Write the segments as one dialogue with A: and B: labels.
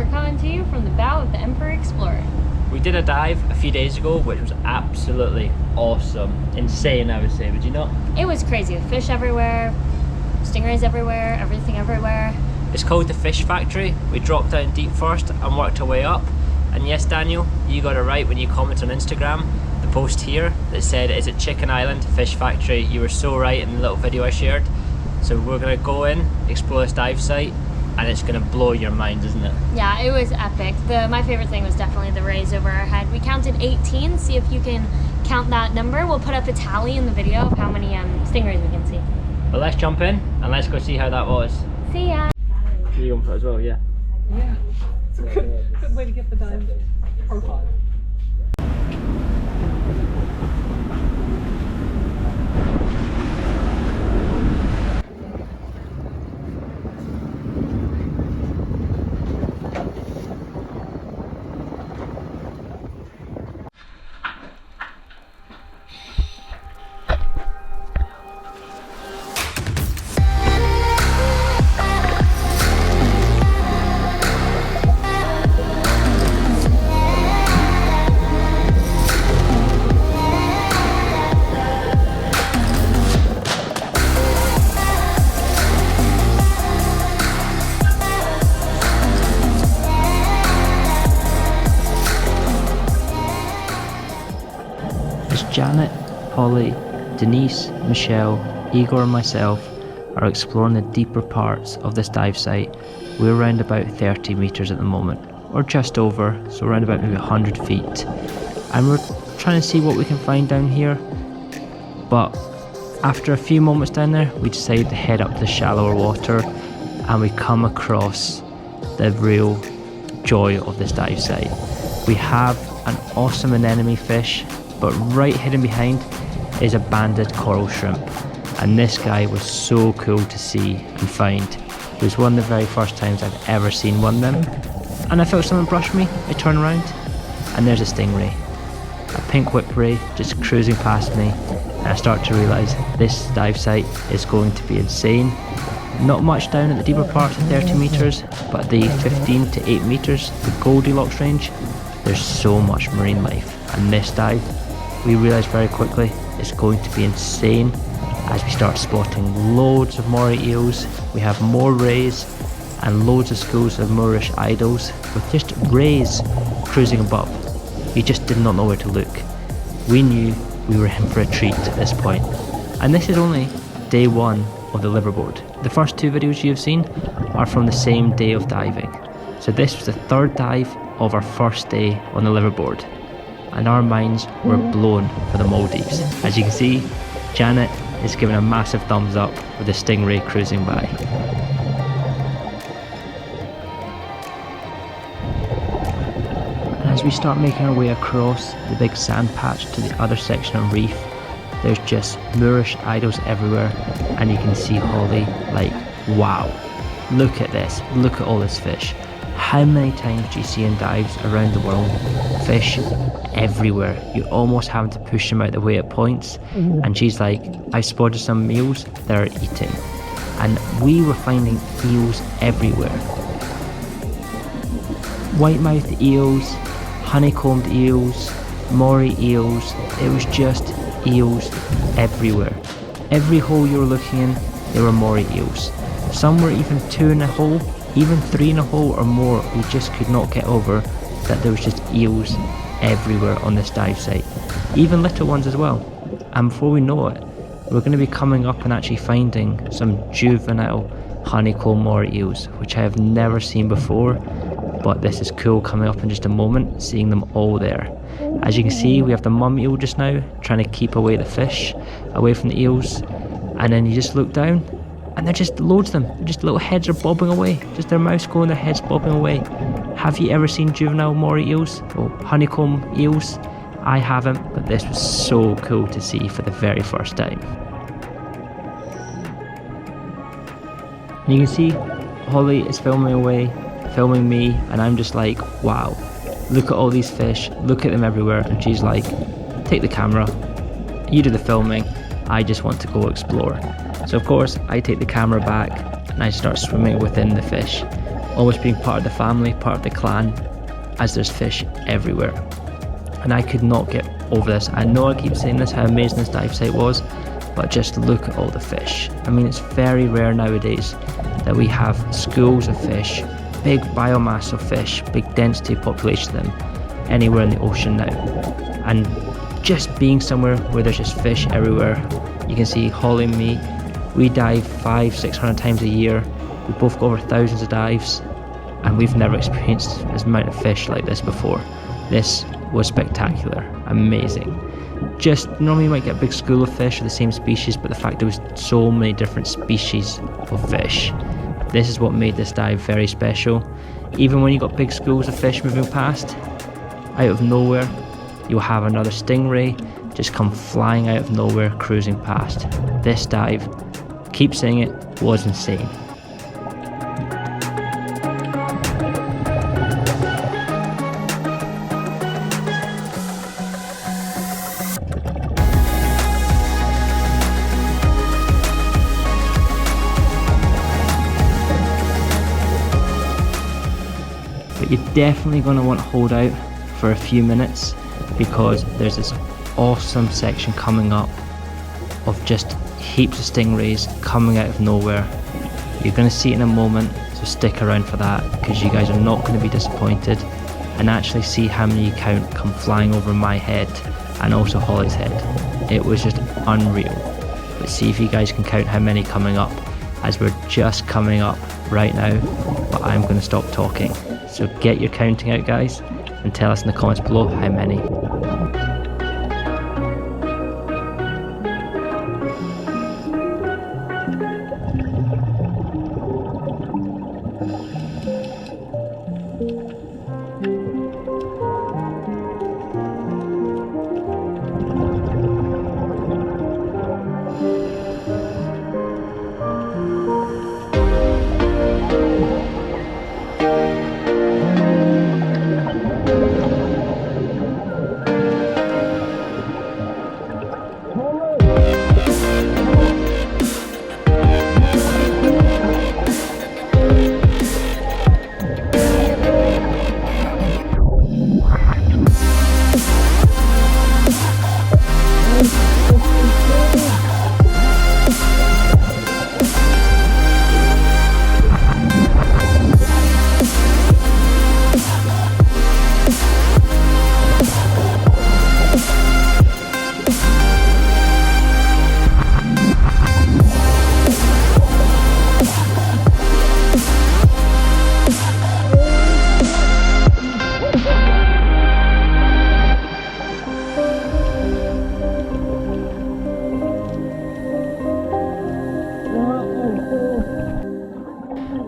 A: coming to you from the bow of the Emperor Explorer.
B: We did a dive a few days ago, which was absolutely awesome. Insane, I would say, would you not?
A: It was crazy. Fish everywhere, stingrays everywhere, everything everywhere.
B: It's called the Fish Factory. We dropped down deep first and worked our way up. And yes, Daniel, you got it right when you commented on Instagram, the post here that said, is it Chicken Island Fish Factory? You were so right in the little video I shared. So we're gonna go in, explore this dive site, and it's gonna blow your mind, isn't it?
A: Yeah, it was epic. My favorite thing was definitely the rays over our head. We counted 18, see if you can count that number. We'll put up a tally in the video of how many stingrays we can see.
B: But let's jump in and let's go see how that was.
A: See ya!
B: You going for it as well, yeah?
C: Yeah, it's a good way to get the dive profile.
B: Janet, Holly, Denise, Michelle, Igor and myself are exploring the deeper parts of this dive site. We're around about 30 metres at the moment, or just over, so around about maybe 100 feet. And we're trying to see what we can find down here. But after a few moments down there, we decided to head up to the shallower water, and we come across the real joy of this dive site. We have an awesome anemone fish, but right hidden behind is a banded coral shrimp, and this guy was so cool to see and find. It was one of the very first times I've ever seen one of them, and I felt something brush me. I turn around and there's a stingray, a pink whip ray just cruising past me, and I start to realise this dive site is going to be insane. Not much down at the deeper parts of 30 metres, but the 15 to 8 metres, the Goldilocks range, there's so much marine life, and this dive, we realised very quickly it's going to be insane as we start spotting loads of moray eels. We have more rays and loads of schools of Moorish idols with just rays cruising above. We just did not know where to look. We knew we were in for a treat at this point. And this is only day one of the liverboard. The first two videos you've seen are from the same day of diving. So this was the third dive of our first day on the liverboard, and our minds were blown for the Maldives. As you can see, Janet is giving a massive thumbs up with the stingray cruising by. And as we start making our way across the big sand patch to the other section of reef, there's just Moorish idols everywhere, and you can see Holly like, wow, look at this, look at all this fish. How many times do you see in dives around the world, fish everywhere? You're almost having to push them out the way at points. And she's like, I spotted some eels that are eating. And we were finding eels everywhere. White-mouthed eels, honeycombed eels, moray eels. It was just eels everywhere. Every hole you were looking in, there were moray eels. Some were even 2 in a hole, even 3 in a hole or more. We just could not get over that there was just eels everywhere on this dive site, even little ones as well. And before we know it, we're going to be coming up and actually finding some juvenile honeycomb moray eels, which I have never seen before. But this is cool coming up in just a moment, seeing them all there. As you can see, we have the mum eel just now trying to keep away the fish, away from the eels, and then you just look down and they're just loads of them. Just little heads are bobbing away, just their mouths going, their heads bobbing away. Have you ever seen juvenile moray eels or honeycomb eels? I haven't, but this was so cool to see for the very first time. And you can see Holly is filming away, filming me, and I'm just like, wow, look at all these fish, look at them everywhere. And she's like, take the camera, you do the filming, I just want to go explore. So of course I take the camera back and I start swimming within the fish. almost being part of the family, part of the clan, as there's fish everywhere. And I could not get over this. I know I keep saying this, how amazing this dive site was, but just look at all the fish. I mean, it's very rare nowadays that we have schools of fish, big biomass of fish, big density population of them anywhere in the ocean now. And just being somewhere where there's just fish everywhere. You can see Holly and me, we dive 500-600 times a year. We both go over thousands of dives, and we've never experienced this amount of fish like this before. This was spectacular, amazing. Just normally you might get a big school of fish of the same species, but the fact there was so many different species of fish, this is what made this dive very special. Even when you got big schools of fish moving past, out of nowhere, you'll have another stingray just come flying out of nowhere, cruising past. This dive, keep saying it, was insane. But you're definitely going to want to hold out for a few minutes, because there's this awesome section coming up of just heaps of stingrays coming out of nowhere. You're going to see it in a moment, so stick around for that, because you guys are not going to be disappointed, and actually see how many you count come flying over my head and also Holly's head. It was just unreal. But see if you guys can count how many coming up, as we're just coming up right now, but I'm going to stop talking. So get your counting out, guys, and tell us in the comments below how many.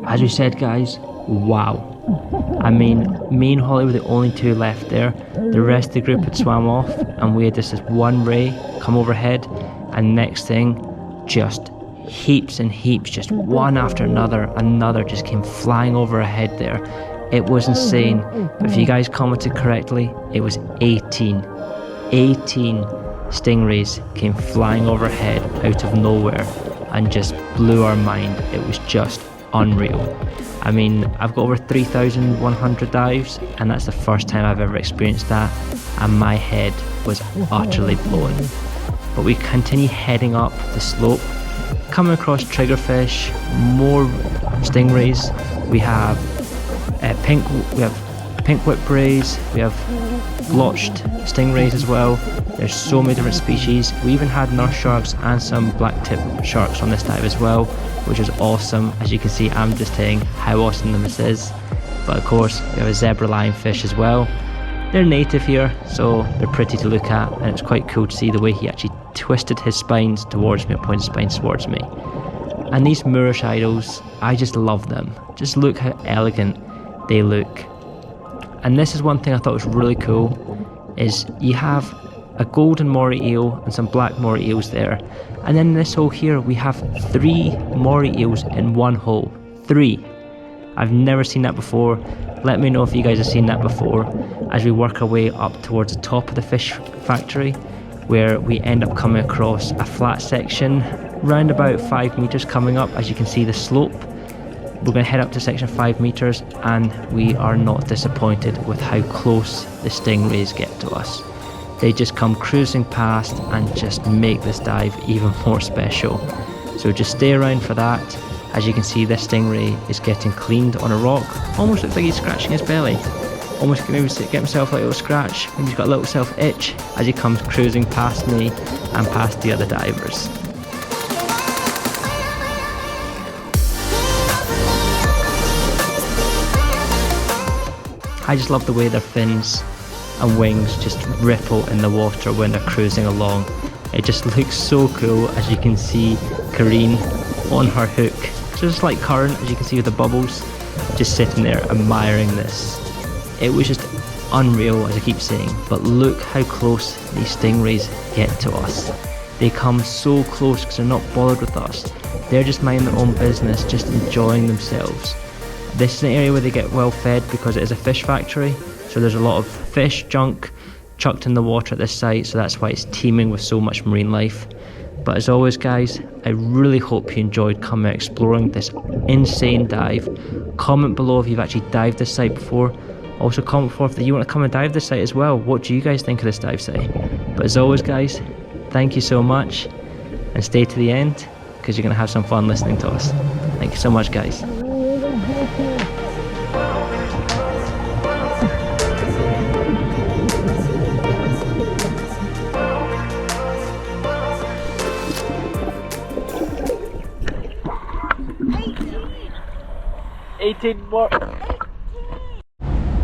B: As we said, guys, wow. I mean, me and Holly were the only two left there. The rest of the group had swam off, and we had just this one ray come overhead, and next thing, just heaps and heaps, just one after another just came flying over our head there. It was insane. But if you guys commented correctly, it was 18 stingrays came flying overhead out of nowhere and just blew our mind. It was just unreal. I mean, I've got over 3,100 dives, and that's the first time I've ever experienced that, and my head was utterly blown. But we continue heading up the slope, coming across triggerfish, more stingrays. We have pink whip rays, we have blotched stingrays as well. There's so many different species. We even had nurse sharks and some black tip sharks on this dive as well, which is awesome. As you can see, I'm just saying how awesome this is. But of course, we have a zebra lionfish as well. They're native here, so they're pretty to look at, and it's quite cool to see the way he actually twisted his spines towards me, or pointed his spines towards me. And these Moorish idols, I just love them. Just look how elegant they look. And this is one thing I thought was really cool, is you have a golden moray eel and some black moray eels there, and then in this hole here we have 3 moray eels in one hole. 3. I've never seen that before. Let me know if you guys have seen that before, as we work our way up towards the top of the fish factory, where we end up coming across a flat section round about 5 meters coming up. As you can see, the slope We're going to head up to section 5 meters, and we are not disappointed with how close the stingrays get to us. They just come cruising past and just make this dive even more special. So just stay around for that. As you can see, this stingray is getting cleaned on a rock. Almost looks like he's scratching his belly. Almost maybe get himself like a little scratch. Maybe he's got a little self itch as he comes cruising past me and past the other divers. I just love the way their fins and wings just ripple in the water when they're cruising along. It just looks so cool. As you can see, Kareen on her hook, just like current, as you can see with the bubbles, just sitting there admiring this. It was just unreal, as I keep saying, but look how close these stingrays get to us. They come so close because they're not bothered with us. They're just minding their own business, just enjoying themselves. This is an area where they get well fed because it is a fish factory, so there's a lot of fish junk chucked in the water at this site, so that's why it's teeming with so much marine life. But as always guys, I really hope you enjoyed coming out exploring this insane dive. Comment below if you've actually dived this site before. Also comment below if you want to come and dive this site as well. What do you guys think of this dive site? But as always guys, thank you so much, and stay to the end because you're going to have some fun listening to us. Thank you so much guys.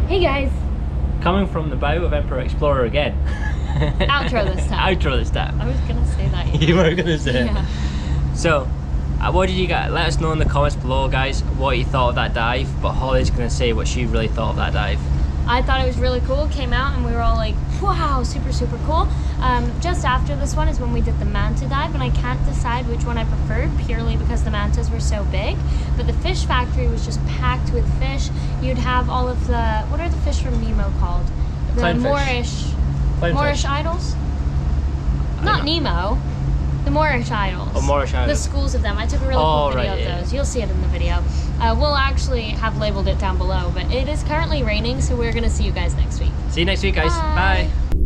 A: Hey guys.
B: Coming from the bow of Emperor Explorer again.
A: Outro this time.
B: Outro this time.
A: I was gonna say that.
B: You were gonna say it.
A: Yeah.
B: So, what did you guys, let us know in the comments below guys what you thought of that dive, but Holly's gonna say what she really thought of that dive.
A: I thought it was really cool. Came out and we were all like, wow, super, super cool. Just after this one is when we did the manta dive, and I can't decide which one I preferred purely because the mantas were so big. But the fish factory was just packed with fish. You'd have all of the, what are the fish from Nemo called? The
B: Clownfish.
A: Moorish idols? Not Nemo. The Moorish idols.
B: Oh, Moorish idols.
A: The schools of them. I took a really cool video of those. You'll see it in the video. We'll actually have labeled it down below, but it is currently raining, so we're going to see you guys next week.
B: See you next week guys. Bye.
A: Bye.